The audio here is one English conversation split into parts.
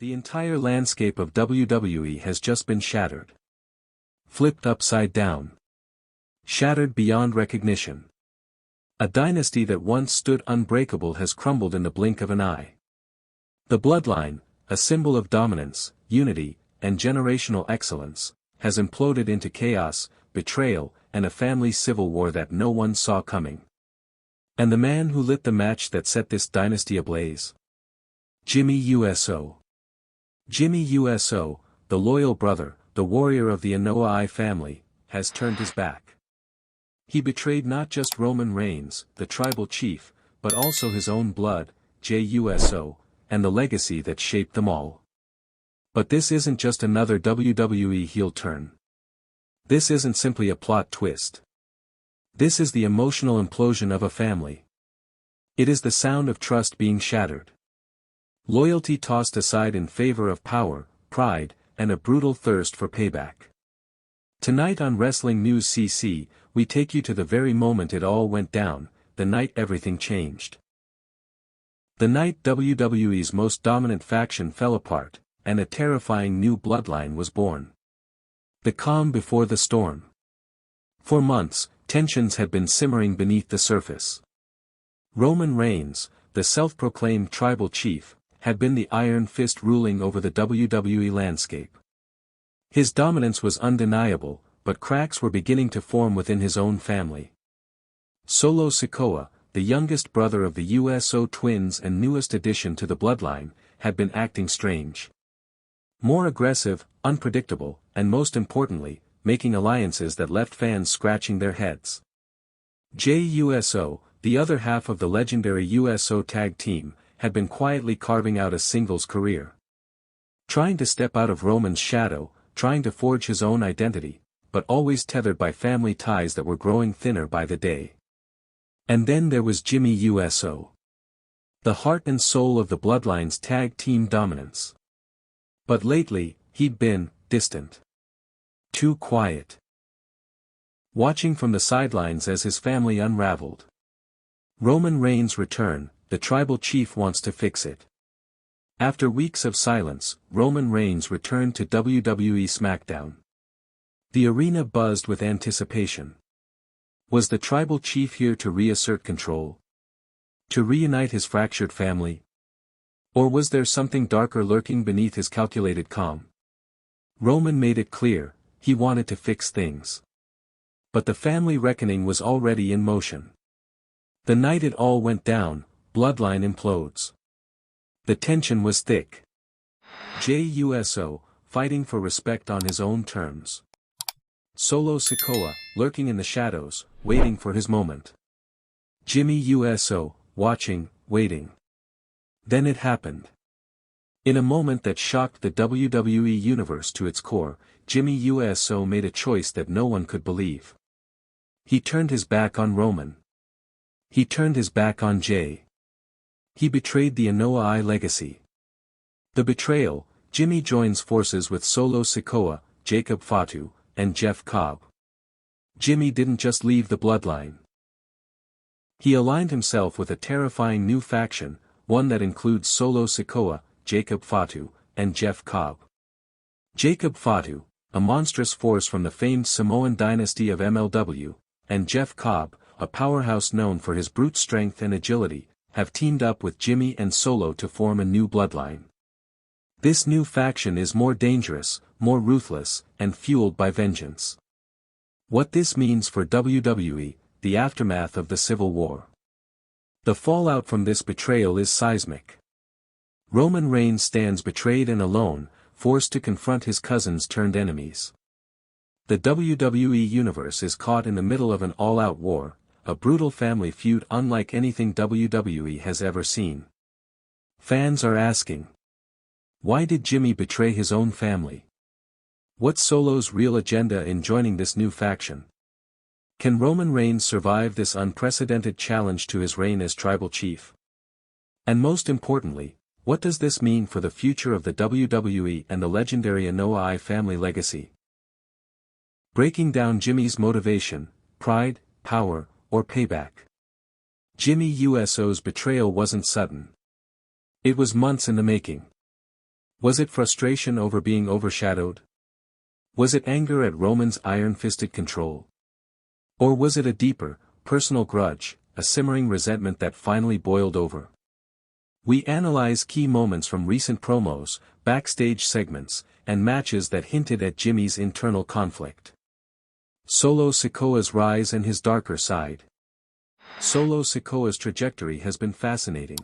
The entire landscape of WWE has just been shattered. Flipped upside down. Shattered beyond recognition. A dynasty that once stood unbreakable has crumbled in the blink of an eye. The Bloodline, a symbol of dominance, unity, and generational excellence, has imploded into chaos, betrayal, and a family civil war that no one saw coming. And the man who lit the match that set this dynasty ablaze? Jimmy Uso. Jimmy Uso, the loyal brother, the warrior of the Anoa'i family, has turned his back. He betrayed not just Roman Reigns, the tribal chief, but also his own blood, Jey Uso, and the legacy that shaped them all. But this isn't just another WWE heel turn. This isn't simply a plot twist. This is the emotional implosion of a family. It is the sound of trust being shattered. Loyalty tossed aside in favor of power, pride, and a brutal thirst for payback. Tonight on Wrestling News CC, we take you to the very moment it all went down, the night everything changed. The night WWE's most dominant faction fell apart, and a terrifying new bloodline was born. The calm before the storm. For months, tensions had been simmering beneath the surface. Roman Reigns, the self-proclaimed tribal chief, had been the iron fist ruling over the WWE landscape. His dominance was undeniable, but cracks were beginning to form within his own family. Solo Sikoa, the youngest brother of the Uso twins and newest addition to the bloodline, had been acting strange. More aggressive, unpredictable, and most importantly, making alliances that left fans scratching their heads. Jey Uso, the other half of the legendary Uso tag team, had been quietly carving out a singles career. Trying to step out of Roman's shadow, trying to forge his own identity, but always tethered by family ties that were growing thinner by the day. And then there was Jimmy Uso. The heart and soul of the Bloodline's tag team dominance. But lately, he'd been distant. Too quiet. Watching from the sidelines as his family unraveled. Roman Reigns' return, the tribal chief wants to fix it. After weeks of silence, Roman Reigns returned to WWE SmackDown. The arena buzzed with anticipation. Was the tribal chief here to reassert control? To reunite his fractured family? Or was there something darker lurking beneath his calculated calm? Roman made it clear, he wanted to fix things. But the family reckoning was already in motion. The night it all went down, Bloodline implodes. The tension was thick. Jey Uso, fighting for respect on his own terms. Solo Sikoa, lurking in the shadows, waiting for his moment. Jimmy Uso, watching, waiting. Then it happened. In a moment that shocked the WWE Universe to its core, Jimmy Uso made a choice that no one could believe. He turned his back on Roman. He turned his back on Jey. He betrayed the Anoa'i legacy. The betrayal, Jimmy joins forces with Solo Sikoa, Jacob Fatu, and Jeff Cobb. Jimmy didn't just leave the bloodline. He aligned himself with a terrifying new faction, one that includes Solo Sikoa, Jacob Fatu, and Jeff Cobb. Jacob Fatu, a monstrous force from the famed Samoan dynasty of MLW, and Jeff Cobb, a powerhouse known for his brute strength and agility, have teamed up with Jimmy and Solo to form a new bloodline. This new faction is more dangerous, more ruthless, and fueled by vengeance. What this means for WWE, the aftermath of the Civil War. The fallout from this betrayal is seismic. Roman Reigns stands betrayed and alone, forced to confront his cousins turned enemies. The WWE Universe is caught in the middle of an all-out war, a brutal family feud unlike anything WWE has ever seen. Fans are asking, why did Jimmy betray his own family? What's Solo's real agenda in joining this new faction? Can Roman Reigns survive this unprecedented challenge to his reign as tribal chief? And most importantly, what does this mean for the future of the WWE and the legendary Anoa'i family legacy? Breaking down Jimmy's motivation, pride, power, or payback. Jimmy Uso's betrayal wasn't sudden. It was months in the making. Was it frustration over being overshadowed? Was it anger at Roman's iron-fisted control? Or was it a deeper, personal grudge, a simmering resentment that finally boiled over? We analyze key moments from recent promos, backstage segments, and matches that hinted at Jimmy's internal conflict. Solo Sikoa's rise and his darker side. Solo Sikoa's trajectory has been fascinating.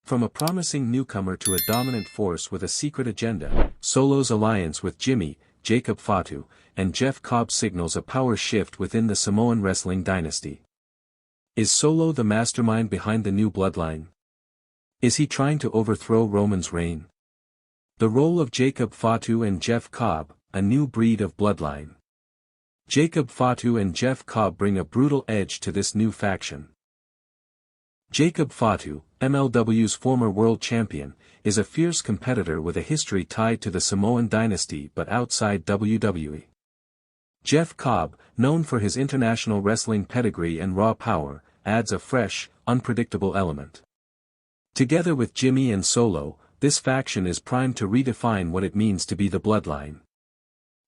From a promising newcomer to a dominant force with a secret agenda, Solo's alliance with Jimmy, Jacob Fatu, and Jeff Cobb signals a power shift within the Samoan wrestling dynasty. Is Solo the mastermind behind the new bloodline? Is he trying to overthrow Roman's reign? The role of Jacob Fatu and Jeff Cobb, a new breed of bloodline. Jacob Fatu and Jeff Cobb bring a brutal edge to this new faction. Jacob Fatu, MLW's former world champion, is a fierce competitor with a history tied to the Samoan dynasty but outside WWE. Jeff Cobb, known for his international wrestling pedigree and raw power, adds a fresh, unpredictable element. Together with Jimmy and Solo, this faction is primed to redefine what it means to be the bloodline.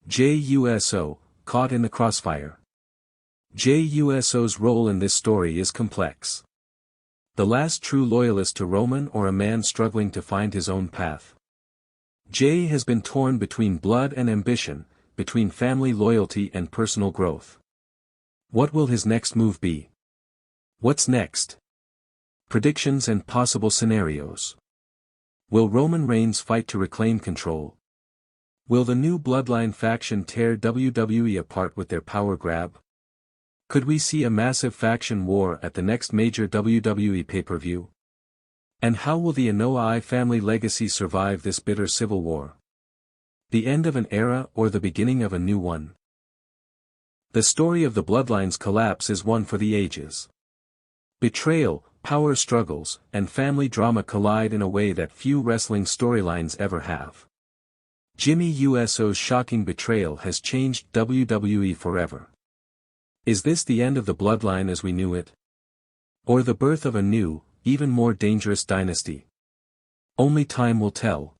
Jey Uso, caught in the crossfire. Jey Uso's role in this story is complex. The last true loyalist to Roman or a man struggling to find his own path? Jey has been torn between blood and ambition, between family loyalty and personal growth. What will his next move be? What's next? Predictions and possible scenarios. Will Roman Reigns fight to reclaim control? Will the new Bloodline faction tear WWE apart with their power grab? Could we see a massive faction war at the next major WWE pay-per-view? And how will the Anoa'i family legacy survive this bitter civil war? The end of an era or the beginning of a new one? The story of the Bloodline's collapse is one for the ages. Betrayal, power struggles, and family drama collide in a way that few wrestling storylines ever have. Jimmy Uso's shocking betrayal has changed WWE forever. Is this the end of the Bloodline as we knew it? Or the birth of a new, even more dangerous dynasty? Only time will tell.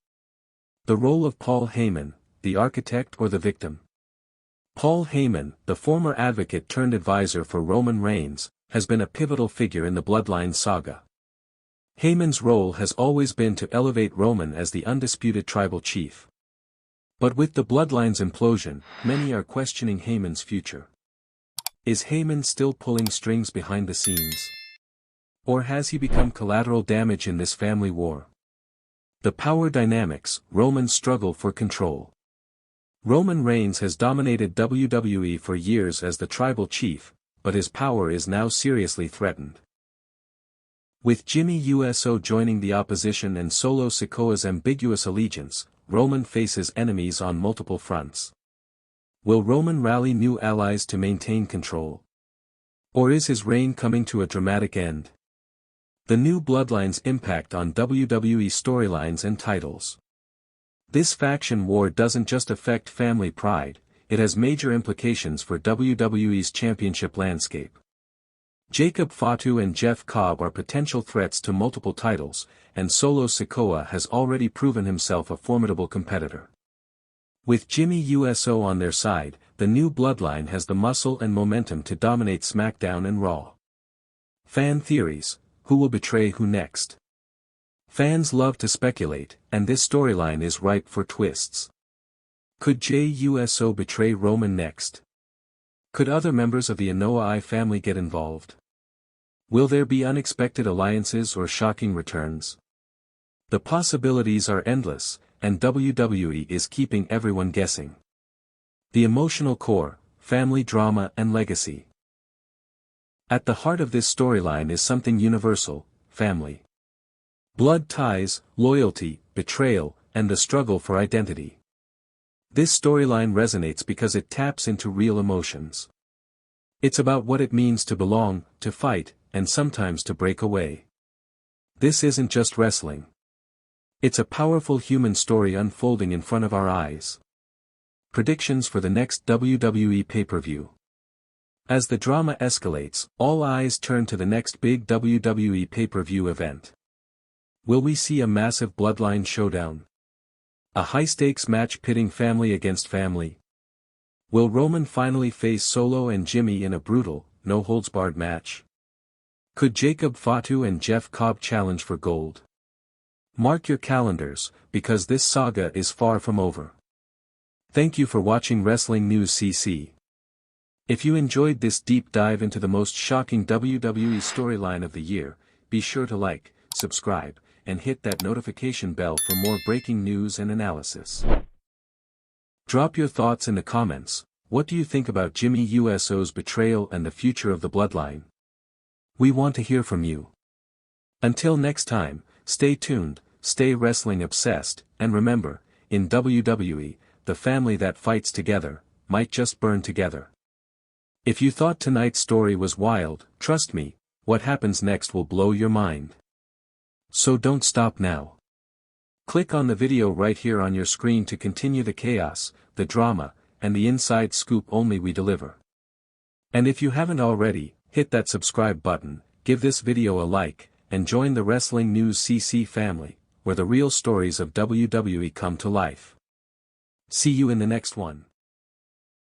The role of Paul Heyman, the architect or the victim? Paul Heyman, the former advocate turned advisor for Roman Reigns, has been a pivotal figure in the Bloodline saga. Heyman's role has always been to elevate Roman as the undisputed tribal chief. But with the Bloodline's implosion, many are questioning Heyman's future. Is Heyman still pulling strings behind the scenes? Or has he become collateral damage in this family war? The power dynamics, Roman's struggle for control. Roman Reigns has dominated WWE for years as the tribal chief, but his power is now seriously threatened. With Jimmy Uso joining the opposition and Solo Sikoa's ambiguous allegiance, Roman faces enemies on multiple fronts. Will Roman rally new allies to maintain control? Or is his reign coming to a dramatic end? The new Bloodline's impact on WWE storylines and titles. This faction war doesn't just affect family pride, it has major implications for WWE's championship landscape. Jacob Fatu and Jeff Cobb are potential threats to multiple titles, and Solo Sikoa has already proven himself a formidable competitor. With Jimmy Uso on their side, the new Bloodline has the muscle and momentum to dominate SmackDown and Raw. Fan theories: who will betray who next? Fans love to speculate, and this storyline is ripe for twists. Could Jey Uso betray Roman next? Could other members of the Anoa'i family get involved? Will there be unexpected alliances or shocking returns? The possibilities are endless, and WWE is keeping everyone guessing. The emotional core, family drama and legacy. At the heart of this storyline is something universal: family. Blood ties, loyalty, betrayal, and the struggle for identity. This storyline resonates because it taps into real emotions. It's about what it means to belong, to fight, and sometimes to break away. This isn't just wrestling. It's a powerful human story unfolding in front of our eyes. Predictions for the next WWE pay-per-view. As the drama escalates, all eyes turn to the next big WWE pay-per-view event. Will we see a massive Bloodline showdown? A high-stakes match pitting family against family. Will Roman finally face Solo and Jimmy in a brutal, no-holds-barred match? Could Jacob Fatu and Jeff Cobb challenge for gold? Mark your calendars, because this saga is far from over. Thank you for watching Wrestling News CC. If you enjoyed this deep dive into the most shocking WWE storyline of the year, be sure to like, subscribe, and hit that notification bell for more breaking news and analysis. Drop your thoughts in the comments. What do you think about Jimmy Uso's betrayal and the future of the Bloodline? We want to hear from you. Until next time, stay tuned, stay wrestling obsessed, and remember, in WWE, the family that fights together, might just burn together. If you thought tonight's story was wild, trust me, what happens next will blow your mind. So don't stop now. Click on the video right here on your screen to continue the chaos, the drama, and the inside scoop only we deliver. And if you haven't already, hit that subscribe button, give this video a like, and join the Wrestling News CC family, where the real stories of WWE come to life. See you in the next one.